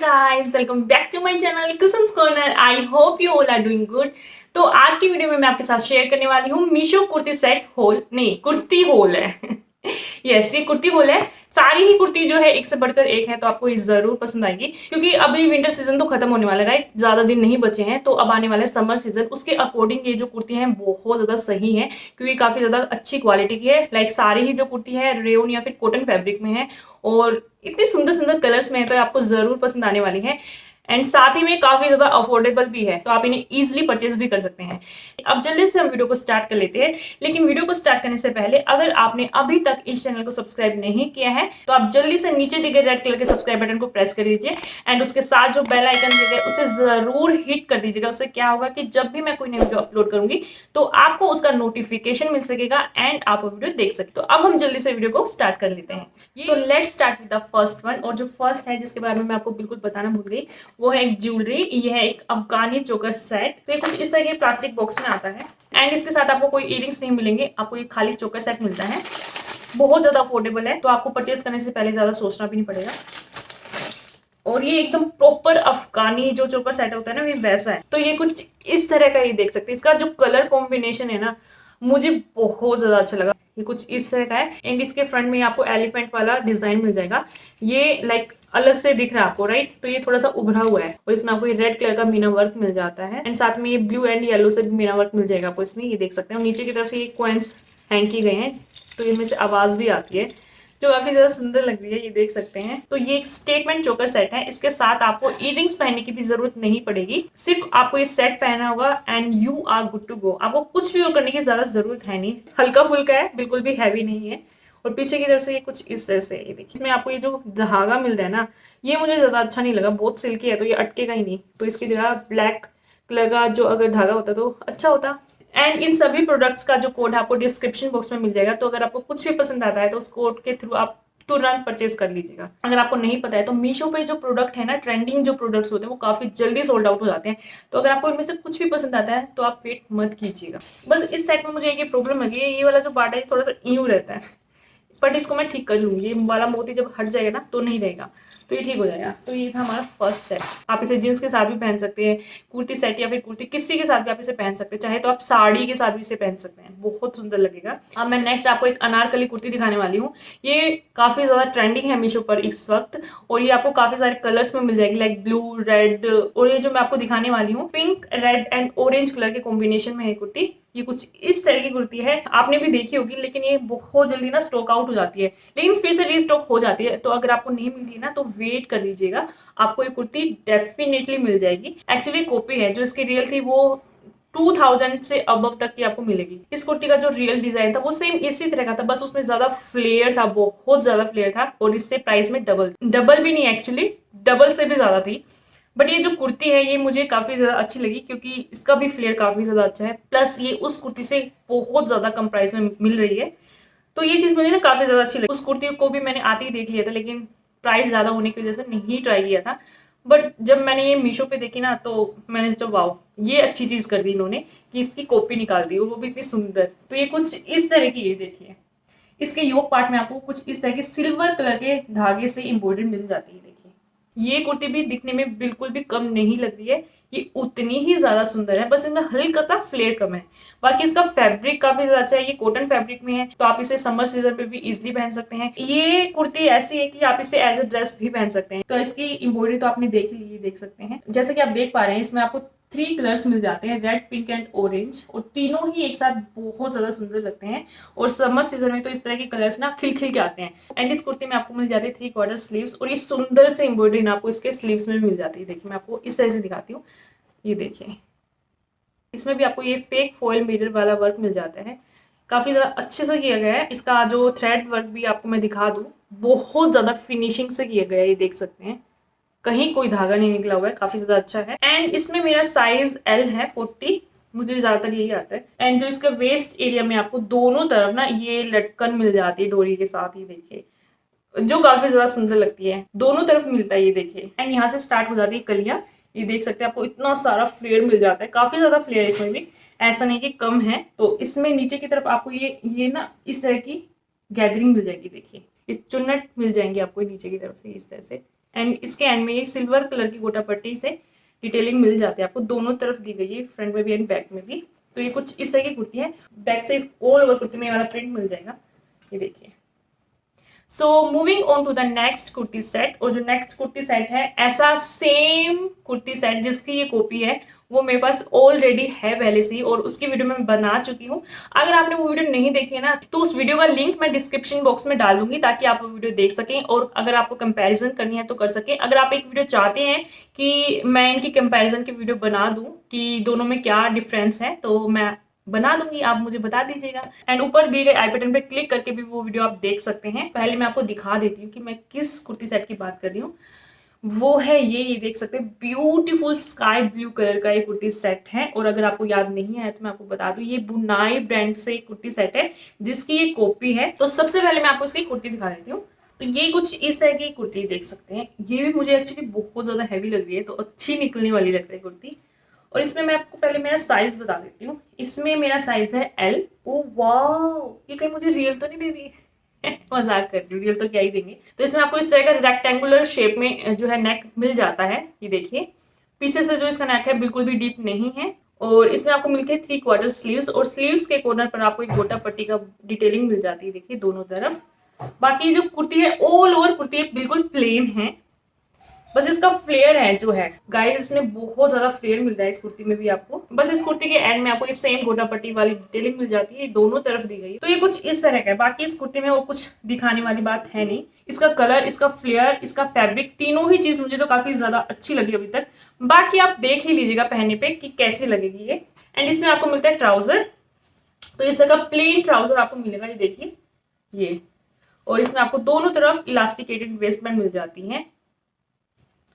Guys, welcome back to my channel Kusum corner. I hope you all are doing good. तो आज की video में मैं आपके साथ शेयर करने वाली हूँ मीशो कुर्ती सेट होल, नहीं कुर्ती होल है। यस, ये कुर्ती होल है। सारी ही कुर्ती जो है एक से बढ़कर एक है, तो आपको ये जरूर पसंद आएगी क्योंकि अभी विंटर सीजन तो खत्म होने वाला है, राइट। ज्यादा दिन नहीं बचे हैं, तो अब आने वाला है समर सीजन। उसके अकॉर्डिंग ये जो कुर्ती है बहुत ज्यादा सही है क्योंकि काफी ज्यादा अच्छी क्वालिटी की है। लाइक सारी ही जो कुर्ती है रेयन या फिर कॉटन फैब्रिक में है और इतने सुंदर सुंदर कलर्स में है, तो आपको जरूर पसंद आने वाली है। एंड साथ ही में काफी ज्यादा अफोर्डेबल भी है, तो आप इन्हें इजिली परचेज भी कर सकते हैं। अब जल्दी से हम वीडियो को स्टार्ट कर लेते हैं। लेकिन वीडियो को स्टार्ट करने से पहले अगर आपने अभी तक इस चैनल को सब्सक्राइब नहीं किया है तो आप जल्दी से नीचे दिए गए रेड कलर के सब्सक्राइब बटन को प्रेस कर दीजिए एंड उसके साथ जो बेल आइकन दिया गया उसे जरूर हिट कर दीजिएगा। उससे क्या होगा कि जब भी मैं कोई नई वीडियो अपलोड करूंगी तो आपको उसका नोटिफिकेशन मिल सकेगा एंड आप वीडियो देख सकते। तो अब हम जल्दी से वीडियो को स्टार्ट कर लेते हैं। So let's start with the first one. और जो फर्स्ट है जिसके बारे में मैं आपको बिल्कुल बताना भूल गई, वो है एक ज्वेलरी। ये है एक अफगानी चोकर सेट। तो ये कुछ इस तरह के प्लास्टिक बॉक्स में आता है एंड इसके साथ आपको कोई इयरिंग्स नहीं मिलेंगे, आपको ये खाली चोकर सेट मिलता है। बहुत ज्यादा अफोर्डेबल है, तो आपको परचेज करने से पहले ज्यादा सोचना भी नहीं पड़ेगा। और ये एकदम प्रॉपर अफगानी जो चोकर सेट होता है ना, ये वैसा है। तो ये कुछ इस तरह का, ये देख सकते हैं। इसका जो कलर कॉम्बिनेशन है ना, मुझे बहुत ज्यादा अच्छा लगा। ये कुछ इस तरह का है एंड इसके फ्रंट में आपको एलिफेंट वाला डिजाइन मिल जाएगा। ये लाइक अलग से दिख रहा है आपको, राइट। तो ये थोड़ा सा उभरा हुआ है और इसमें आपको ये रेड कलर का मीना वर्क मिल जाता है एंड साथ में ये ब्लू एंड येलो से भी मीना वर्क मिल जाएगा आपको इसमें, ये देख सकते हैं। और नीचे की तरफ ये कॉइन्स हैंग की गए हैं, तो इनमें से आवाज भी आती है जो काफी ज्यादा सुंदर लग रही है, ये देख सकते हैं। तो ये एक स्टेटमेंट चोकर सेट है। इसके साथ आपको इयरिंग्स पहनने की भी जरूरत नहीं पड़ेगी, सिर्फ आपको ये सेट पहना होगा and you are good to go. आपको कुछ भी और करने की ज्यादा जरूरत है नहीं। हल्का फुल्का है, बिल्कुल भी हैवी नहीं है। और पीछे की तरफ से ये कुछ इस तरह से, ये देखिए। इसमें आपको ये जो धागा मिल रहा है ना, ये मुझे ज्यादा अच्छा नहीं लगा। बहुत सिल्की है तो ये अटकेगा ही नहीं, तो इसकी जगह ब्लैक कलर का जो अगर धागा होता तो अच्छा होता। एंड इन सभी प्रोडक्ट्स का जो कोड है आपको डिस्क्रिप्शन बॉक्स में मिल जाएगा, तो अगर आपको कुछ भी पसंद आता है तो उस कोड के थ्रू आप तुरंत परचेज कर लीजिएगा। अगर आपको नहीं पता है तो मीशो पे जो प्रोडक्ट है ना, ट्रेंडिंग जो प्रोडक्ट्स होते हैं वो काफी जल्दी सोल्ड आउट हो जाते हैं। तो अगर आपको इनमें से कुछ भी पसंद आता है तो आप वेट मत कीजिएगा। बस इस साइड में मुझे एक प्रॉब्लम लगी है, ये वाला जो पार्ट है थोड़ा सा यूं रहता है, बट इसको मैं ठीक कर लूंगी। ये वाला मोती जब हट जाएगा ना तो नहीं रहेगा, तो ये ठीक हो जाएगा। तो ये था हमारा फर्स्ट सेट। आप इसे जीन्स के साथ भी पहन सकते हैं, कुर्ती सेट या फिर कुर्ती किसी के साथ भी आप इसे पहन सकते हैं। चाहे तो आप साड़ी के साथ भी इसे पहन सकते हैं, बहुत सुंदर लगेगा। अब मैं नेक्स्ट आपको एक अनारकली कुर्ती दिखाने वाली हूँ। ये काफी ज्यादा ट्रेंडिंग है मीशो पर इस वक्त और ये आपको काफी सारे कलर्स में मिल जाएगी, लाइक ब्लू, रेड। और ये जो मैं आपको दिखाने वाली हूँ pink, red and orange colour के कॉम्बिनेशन में है कुर्ती। ये कुछ इस तरह की कुर्ती है, आपने भी देखी होगी, लेकिन ये बहुत जल्दी ना स्टॉक आउट हो जाती है, लेकिन फिर से रीस्टॉक हो जाती है। तो अगर आपको नहीं मिलती ना तो वेट कर लीजिएगा, आपको ये कुर्ती डेफिनेटली मिल जाएगी। एक्चुअली कॉपी है, जो इसकी रियल थी वो 2000 से अबव तक की आपको मिलेगी। इस कुर्ती का जो रियल डिजाइन था वो सेम इसी तरह का था, बस उसमें ज्यादा फ्लेयर था, बहुत ज्यादा फ्लेयर था। और इससे प्राइस में डबल भी नहीं, एक्चुअली डबल से भी ज्यादा थी। बट ये जो कुर्ती है ये मुझे काफी ज्यादा अच्छी लगी क्योंकि इसका भी फ्लेयर काफी ज्यादा अच्छा है, प्लस ये उस कुर्ती से बहुत ज्यादा कम प्राइस में मिल रही है। तो ये चीज मुझे ना काफी ज्यादा अच्छी लगी। उस कुर्ती को भी मैंने आते ही देख लिया था, लेकिन प्राइस ज्यादा होने की वजह से नहीं ट्राई किया था। बट जब मैंने ये मीशो पे देखी ना तो मैंने सोचा वाओ, ये अच्छी चीज कर दी इन्होंने कि इसकी कॉपी निकाल दी और वो भी इतनी सुंदर। तो ये कुछ इस तरह की, ये देखिए। इसके योक पार्ट में आपको कुछ इस तरह के सिल्वर कलर के धागे से एम्ब्रॉयडरी मिल जाती है, देखिए। ये कुर्ती भी दिखने में बिल्कुल भी कम नहीं लग रही है, ये उतनी ही ज्यादा सुंदर है, बस इसमें हल्का सा फ्लेयर कम है। बाकी इसका फैब्रिक काफी ज्यादा अच्छा है, ये कॉटन फैब्रिक में है, तो आप इसे समर सीजन पे भी इजिली पहन सकते हैं। ये कुर्ती ऐसी है कि आप इसे एज ए ड्रेस भी पहन सकते हैं। तो इसकी एम्ब्रॉयडरी तो आपने देख ली, देख सकते हैं। जैसे कि आप देख पा रहे हैं इसमें आपको 3 कलर्स मिल जाते हैं, रेड, पिंक एंड ऑरेंज, और तीनों ही एक साथ बहुत ज्यादा सुंदर लगते हैं। और समर सीजन में तो इस तरह के कलर्स ना खिल खिल के आते हैं। एंड इस कुर्ती में आपको मिल जाती है 3/4 स्लीव्स, और ये सुंदर से एम्ब्रॉयडरी ना आपको इसके स्लीव्स में भी मिल जाती है। देखिए मैं आपको इस तरह से दिखाती हूँ, ये देखिए। इसमें भी आपको ये फेक फॉयल मिरर वाला वर्क मिल जाता है, काफी ज्यादा अच्छे से किया गया है। इसका जो थ्रेड वर्क भी आपको मैं दिखा दूं, बहुत ज्यादा फिनिशिंग से किया गया है, ये देख सकते हैं। कहीं कोई धागा नहीं निकला हुआ है, काफी ज्यादा अच्छा है। एंड इसमें मेरा साइज एल है, 40, मुझे ज्यादातर यही आता है। एंड जो इसका वेस्ट एरिया में आपको दोनों तरफ ना ये लटकन मिल जाती है डोरी के साथ, ही देखिए, जो काफी ज्यादा सुंदर लगती है। दोनों तरफ मिलता है, ये देखिए। एंड यहाँ से स्टार्ट हो जाती है कलियां, ये देख सकते हैं। आपको इतना सारा फ्लेयर मिल जाता है, काफी ज्यादा फ्लेयर है इसमें भी, ऐसा नहीं कि कम है। तो इसमें नीचे की तरफ आपको ये ना इस तरह की गैदरिंग मिल जाएगी, देखिए। ये चुन्नट मिल जाएंगे आपको नीचे की तरफ से इस तरह से, एंड इसके एंड में ये सिल्वर कलर की गोटा पट्टी से डिटेलिंग मिल जाती है आपको, दोनों तरफ दी गई है, फ्रंट में भी एंड बैक में भी। तो ये कुछ इस तरह की कुर्ती है। बैक से ऑल ओवर कुर्ती में वाला प्रिंट मिल जाएगा, ये देखिए। So moving on to the next kurti set, और जो नेक्स्ट कुर्ती सेट है ऐसा सेम कुर्ती सेट जिसकी ये कॉपी है वो मेरे पास ऑलरेडी है पहले से ही, और उसकी वीडियो मैं बना चुकी हूँ। अगर आपने वो वीडियो नहीं देखी है ना तो उस वीडियो का लिंक मैं डिस्क्रिप्शन बॉक्स में डाल दूंगी ताकि आप वो वीडियो देख सकें, और अगर आपको कंपैरिजन करनी है तो कर सकें। अगर आप एक वीडियो चाहते हैं कि मैं इनकी कंपैरिजन की वीडियो बना दूं कि दोनों में क्या डिफरेंस है तो मैं बना दूंगी, आप मुझे बता दीजिएगा। एंड ऊपर दिए गए आई बटन पे क्लिक करके भी वो वीडियो आप देख सकते हैं। पहले मैं आपको दिखा देती हूँ कि मैं किस कुर्ती सेट की बात कर रही हूँ। वो है ये देख सकते हैं, ब्यूटीफुल स्काई ब्लू कलर का ये कुर्ती सेट है। और अगर आपको याद नहीं है तो मैं आपको बता दूं, ये बुनाई ब्रांड से कुर्ती सेट है जिसकी ये कॉपी है। तो सबसे पहले मैं आपको इसकी कुर्ती दिखा देती हूँ। तो ये कुछ इस तरह की कुर्ती देख सकते हैं, ये भी मुझे एक्चुअली बहुत ज्यादा हैवी लग रही है, तो अच्छी निकलने वाली लग रही है कुर्ती। और इसमें मैं आपको पहले मेरा साइज बता देती हूँ। इसमें मेरा साइज है एल। ओ वाह, ये कहीं मुझे रियल तो नहीं दे दी? मजाक कर रही हूँ, रियल तो क्या ही देंगे। तो इसमें आपको इस तरह का रेक्टेंगुलर शेप में जो है नेक मिल जाता है, ये देखिए। पीछे से जो इसका नेक है बिल्कुल भी डीप नहीं है, और इसमें आपको मिलते हैं 3/4 स्लीव्स, और स्लीव्स के कॉर्नर पर आपको एक गोटा पट्टी का डिटेलिंग मिल जाती है, देखिए दोनों तरफ। बाकी जो कुर्ती है ऑल ओवर कुर्ती बिल्कुल प्लेन है, बस इसका फ्लेयर है जो है गाइस, इसमें बहुत ज्यादा फ्लेयर मिल रहा है इस कुर्ती में भी आपको। बस इस कुर्ती के एंड में आपको ये सेम गोटा पट्टी वाली डिटेलिंग मिल जाती है, दोनों तरफ दी गई है। तो ये कुछ इस तरह का है। बाकी इस कुर्ती में वो कुछ दिखाने वाली बात है नहीं। इसका कलर, इसका फ्लेयर, इसका फैब्रिक, तीनों ही चीज मुझे तो काफी ज्यादा अच्छी लगी अभी तक। बाकी आप देख ही लीजिएगा पहनने पे कि कैसी लगेगी ये। एंड इसमें आपको मिलता है ट्राउजर। तो इस तरह का प्लेन ट्राउजर आपको मिलेगा, ये देखिए ये। और इसमें आपको दोनों तरफ इलास्टिकेटेड वेस्ट बैंड मिल जाती है,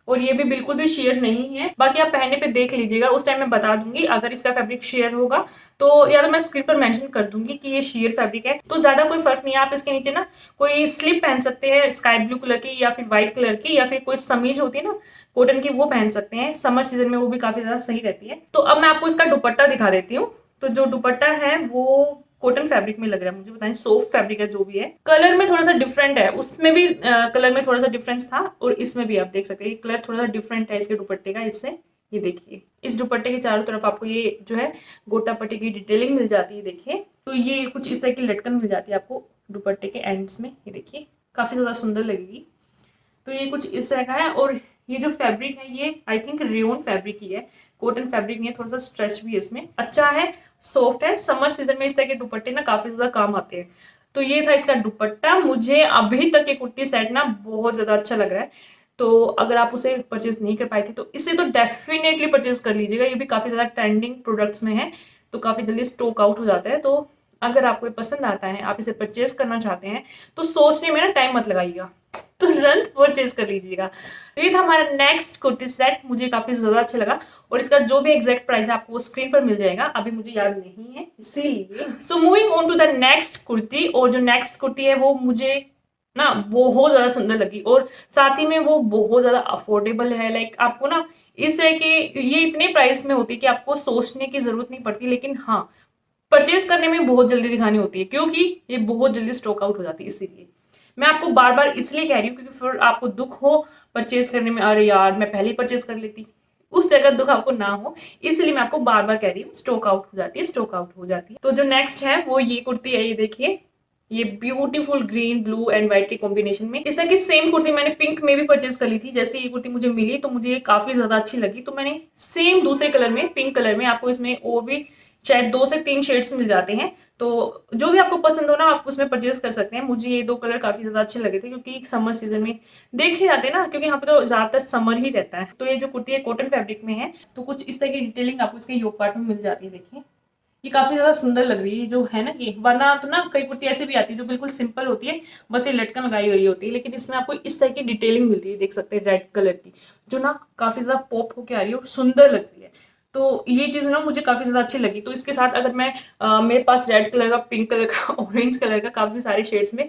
और ये भी बिल्कुल भी शेयर नहीं है। बाकी आप पहनने पे देख लीजिएगा, उस टाइम मैं बता दूंगी अगर इसका फैब्रिक शेयर होगा तो, या तो मैं स्क्रीन पर मेंशन कर दूंगी कि ये शेयर फैब्रिक है, तो ज्यादा कोई फर्क नहीं है। आप इसके नीचे ना कोई स्लिप पहन सकते हैं स्काई ब्लू कलर की, या फिर व्हाइट कलर की, या फिर कोई समीज होती है ना कॉटन की, वो पहन सकते हैं। समर सीजन में वो भी काफी ज्यादा सही रहती है। तो अब मैं आपको इसका दुपट्टा दिखा देती हूँ। तो जो दुपट्टा है वो कॉटन फैब्रिक में लग रहा है मुझे, बताएं सॉफ्ट फैब्रिक है जो भी है। कलर में थोड़ा सा डिफरेंट है, उसमें भी कलर में थोड़ा सा डिफरेंस था, और इसमें भी आप देख सकते हैं कलर थोड़ा सा डिफरेंट है इसके दुपट्टे का इससे। ये देखिए इस दुपट्टे के चारों तरफ आपको ये जो है गोटा पट्टी की डिटेलिंग मिल जाती है, देखिए। तो ये कुछ इस तरह की लटकन मिल जाती है आपको दुपट्टे के एंड्स में, ये देखिए काफी ज्यादा सुंदर लगेगी। तो ये कुछ इस तरह का है। और ये जो फैब्रिक है ये आई थिंक रेयन फैब्रिक ही है, कॉटन फैब्रिक नहीं है, थोड़ा सा स्ट्रेच भी है इसमें, अच्छा है, सॉफ्ट है। समर सीजन में इस तरह के दुपट्टे ना काफी ज्यादा काम आते हैं। तो ये था इसका दुपट्टा। मुझे अभी तक ये कुर्ती सेट ना बहुत ज्यादा अच्छा लग रहा है। तो अगर आप उसे परचेज नहीं कर पाए थे तो इसे तो डेफिनेटली परचेज कर लीजिएगा, ये भी काफी ज्यादा ट्रेंडिंग प्रोडक्ट्स में है, तो काफी जल्दी स्टॉक आउट हो जाता है। तो अगर आपको ये पसंद आता है, आप इसे परचेज करना चाहते हैं, तो सोचने में ना टाइम मत लगाइएगा, तुरंत परचेज कर लीजिएगा। तो ये था हमारा नेक्स्ट कुर्ती सेट, मुझे काफी ज्यादा अच्छा लगा, और इसका जो भी एग्जैक्ट प्राइस है आपको स्क्रीन पर मिल जाएगा, अभी मुझे याद नहीं है इसीलिए। So moving on to the next kurti, और जो नेक्स्ट कुर्ती है वो मुझे ना बहुत ज्यादा सुंदर लगी, और साथ ही में वो बहुत ज्यादा अफोर्डेबल है। लाइक आपको ना इस तरह के ये इतने प्राइस में होती है कि आपको सोचने की जरूरत नहीं पड़ती, लेकिन हाँ परचेज करने में बहुत जल्दी दिखानी होती है, क्योंकि ये बहुत जल्दी स्टॉक आउट हो जाती है। इसीलिए मैं आपको बार बार इसलिए कह रही हूँ क्योंकि फिर आपको दुख हो परचेज करने में, अरे यार मैं पहले ही परचेज कर लेती, उस तरह का दुख आपको ना हो, इसलिए मैं आपको बार बार कह रही हूँ स्टॉक आउट हो जाती है, स्टॉक आउट हो जाती है। तो जो नेक्स्ट है वो ये कुर्ती है, ये देखिए, ये beautiful green blue and white के कॉम्बिनेशन में। इस तरह की सेम कुर्ती मैंने पिंक में भी परचेज कर ली थी। जैसे ये कुर्ती मुझे मिली तो मुझे ये काफी ज्यादा अच्छी लगी, तो मैंने सेम दूसरे कलर में, पिंक कलर में, आपको इसमें और भी शायद 2 से 3 शेड्स मिल जाते हैं, तो जो भी आपको पसंद हो ना आप उसमें परचेज कर सकते हैं। मुझे ये 2 कलर काफी ज्यादा अच्छे लगे थे, क्योंकि समर सीजन में देखे जाते हैं ना, क्योंकि यहाँ पे तो ज्यादातर समर ही रहता है। तो ये जो कुर्ती है कॉटन फैब्रिक में है, तो कुछ इस तरह की डिटेलिंग आपको इसके योक पार्ट में मिल जाती है, देखिए ये काफी ज्यादा सुंदर लग रही है जो है ना ये। वरना तो ना कई कुर्ती ऐसी भी आती है जो बिल्कुल सिंपल होती है, बस ये लटकन लगाई हुई होती है, लेकिन इसमें आपको इस तरह की डिटेलिंग मिल रही है, देख सकते हैं रेड कलर की, जो ना काफी ज्यादा पॉप होके आ रही है और सुंदर लग रही है। तो ये चीज ना मुझे काफी ज्यादा अच्छी लगी। तो इसके साथ अगर मैं मेरे पास रेड कलर का, पिंक कलर का, ऑरेंज कलर का, काफी सारे शेड्स में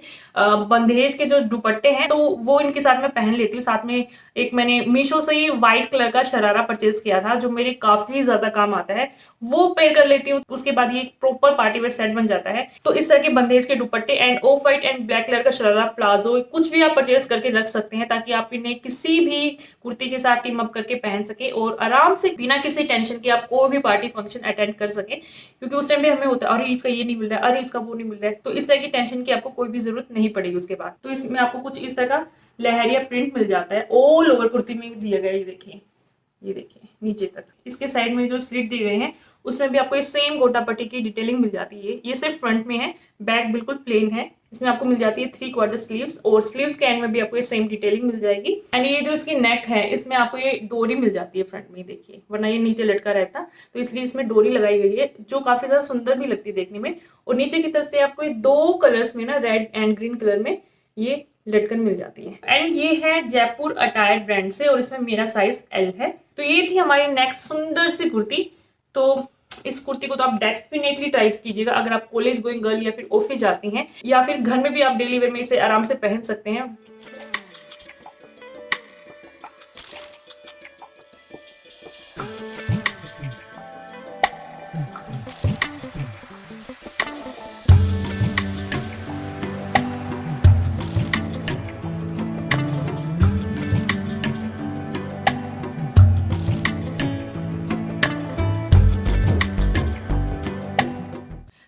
बंदेज के जो दुपट्टे हैं तो वो इनके साथ मैं पहन लेती हूँ। साथ में एक मैंने मीशो से ही व्हाइट कलर का शरारा परचेज किया था जो मेरे काफी ज्यादा काम आता है, वो पेयर कर लेती हूँ। उसके बाद ये एक प्रॉपर पार्टी वेयर सेट बन जाता है। तो इस तरह के बंदेज के दुपट्टे end of white and black colour का शरारा, प्लाजो, कुछ भी आप परचेज करके रख सकते हैं ताकि आप इन्हें किसी भी कुर्ती के साथ टीम अप करके पहन सके और आराम से बिना किसी टेंशन के आप कोई भी पार्टी फंक्शन अटेंड कर सके। क्योंकि उस टाइम पे हमें होता है अरे इसका ये नहीं मिल रहा है, अरे इसका वो नहीं मिल रहा है, तो इस तरह की टेंशन की आपको कोई भी जरूरत नहीं पड़ेगी उसके बाद। तो इसमें आपको कुछ इस तरह का लहरिया प्रिंट मिल जाता है, ऑल ओवर कुर्ती में दिया गया है। ये देखिए नीचे तक इसके साइड में जो स्लिट दिए गए हैं उसमें भी आपको ये सेम गोटा पट्टी की डिटेलिंग मिल जाती है। ये सिर्फ फ्रंट में है, बैक बिल्कुल प्लेन है। इसमें आपको मिल जाती है 3/4 स्लीव्स और स्लीव्स के एंड में भी आपको ये सेम डिटेलिंग मिल जाएगी। एंड ये जो इसकी नेक है इसमें आपको ये डोरी मिल जाती है फ्रंट में, देखिए, वरना ये नीचे लटका रहता, तो इसलिए इसमें डोरी लगाई गई है जो काफी ज्यादा सुंदर भी लगती है देखने में। और नीचे की तरफ से आपको ये 2 कलर्स में ना, रेड एंड ग्रीन कलर में ये लटकन मिल जाती है। एंड ये है जयपुर अटायर ब्रांड से और इसमें मेरा साइज एल है। तो ये थी हमारी नेक्स्ट सुंदर सी कुर्ती। तो इस कुर्ती को तो आप डेफिनेटली ट्राई कीजिएगा अगर आप कॉलेज गोइंग गर्ल या फिर ऑफिस जाती हैं, या फिर घर में भी आप डेली वेयर में इसे आराम से पहन सकते हैं।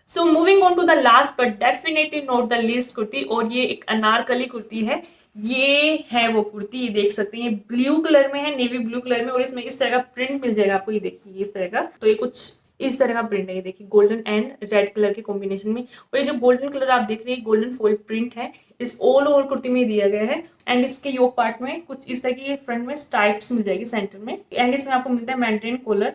So moving on to the last but definitely not the least kurti, और ये एक अनारकली कुर्ती है। ये है वो कुर्ती, ये देख सकते हैं, ब्लू कलर में है, नेवी ब्लू कलर में, और इसमें इस तरह का प्रिंट मिल जाएगा आपको। ये देखिए इस तरह का, तो ये कुछ इस तरह का प्रिंट है, ये देखिए गोल्डन एंड रेड कलर के कॉम्बिनेशन में। और ये जो गोल्डन कलर आप देख रहे हैं गोल्डन फॉइल प्रिंट है, इस ऑल ओवर कुर्ती में दिया गया है। एंड इसके योक पार्ट में कुछ इस तरह की फ्रंट में स्ट्राइप्स मिल जाएगी सेंटर में, एंड इसमें आपको मिलता है मेंटेन कॉलर।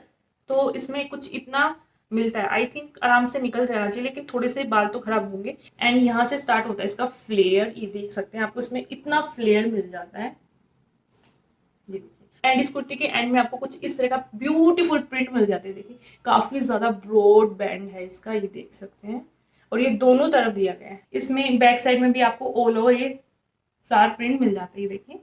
तो इसमें कुछ इतना मिलता है, आई थिंक आराम से निकल जाना चाहिए, लेकिन थोड़े से बाल तो खराब होंगे। एंड यहाँ से स्टार्ट होता है इसका फ्लेयर, ये देख सकते हैं, आपको इसमें इतना फ्लेयर मिल जाता है, ये देखिए। एंड इस कुर्ती के एंड में आपको कुछ इस तरह का ब्यूटीफुल प्रिंट मिल जाते हैं, देखिए काफी ज्यादा ब्रॉड बैंड है इसका, ये देख सकते हैं, और ये दोनों तरफ दिया गया है। इसमें बैक साइड में भी आपको ऑल ओवर ये फ्लावर प्रिंट मिल जाता है, ये देखिए।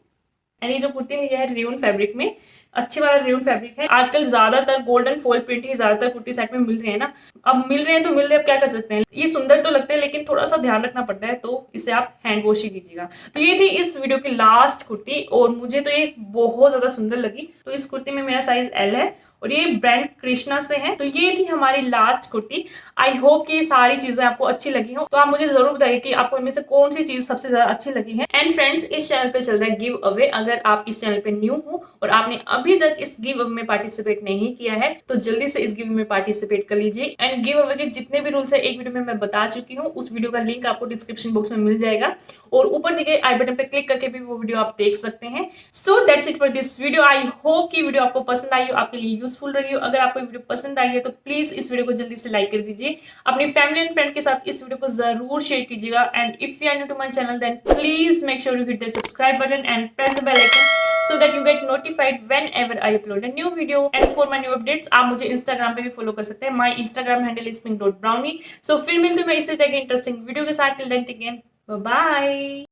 एंड ये जो कुर्ती है ये है रेयन फैब्रिक में, अच्छे वाला रेयन फैब्रिक है। आजकल ज्यादातर गोल्डन फॉल प्रिंट ही ज्यादातर कुर्ती सेट में मिल रहे हैं ना, अब मिल रहे हैं तो मिल रहे हैं, अब क्या कर सकते हैं। ये सुंदर तो लगते हैं लेकिन थोड़ा सा ध्यान रखना पड़ता है, तो इसे आप हैंड वॉश ही कीजिएगा। तो ये थी इस वीडियो की लास्ट कुर्ती और मुझे तो ये बहुत ज्यादा सुंदर लगी। तो इस कुर्ती में मेरा साइज एल है और ये ब्रांड कृष्णा से है। तो ये थी हमारी लास्ट कुर्ती। आई होप कि ये सारी चीजें आपको अच्छी लगी हो। तो आप मुझे जरूर बताइए कि आपको इनमें से कौन सी चीज सबसे ज्यादा अच्छी लगी है। एंड फ्रेंड्स, इस चैनल पे चल रहा है गिव अवे। अगर आप इस चैनल पे न्यू हो और आपने अभी तक इस गिव अवे में पार्टिसिपेट नहीं किया है तो जल्दी से इस गिव अवे में पार्टिसिपेट कर लीजिए। एंड गिव अवे के जितने भी रूल्स है एक वीडियो में मैं बता चुकी हूँ, उस वीडियो का लिंक आपको डिस्क्रिप्शन बॉक्स में मिल जाएगा और ऊपर दिए गए आई बटन पे क्लिक करके भी वो वीडियो आप देख सकते हैं। So that's it for this video. I hope कि वीडियो आपको पसंद आई हो, आपके लिए यूजफुल रही हो। अगर आपको वीडियो पसंद आई है तो प्लीज इस वीडियो को जल्दी से लाइक कर दीजिए, अपनी फैमिली एंड फ्रेंड के साथ इस वीडियो को जरूर शेयर कीजिएगा। And if you are new to my channel then please make sure you hit the subscribe button and press the bell icon so that you get notified whenever I upload a new video. And for my new updates आप मुझे Instagram पे भी follow कर सकते हैं। My Instagram handle is pink.brownie. So फिर मिलते हैं मैं इसी तरह के इंटरेस्टिंग वीडियो के साथ। Till then, take care. Bye bye.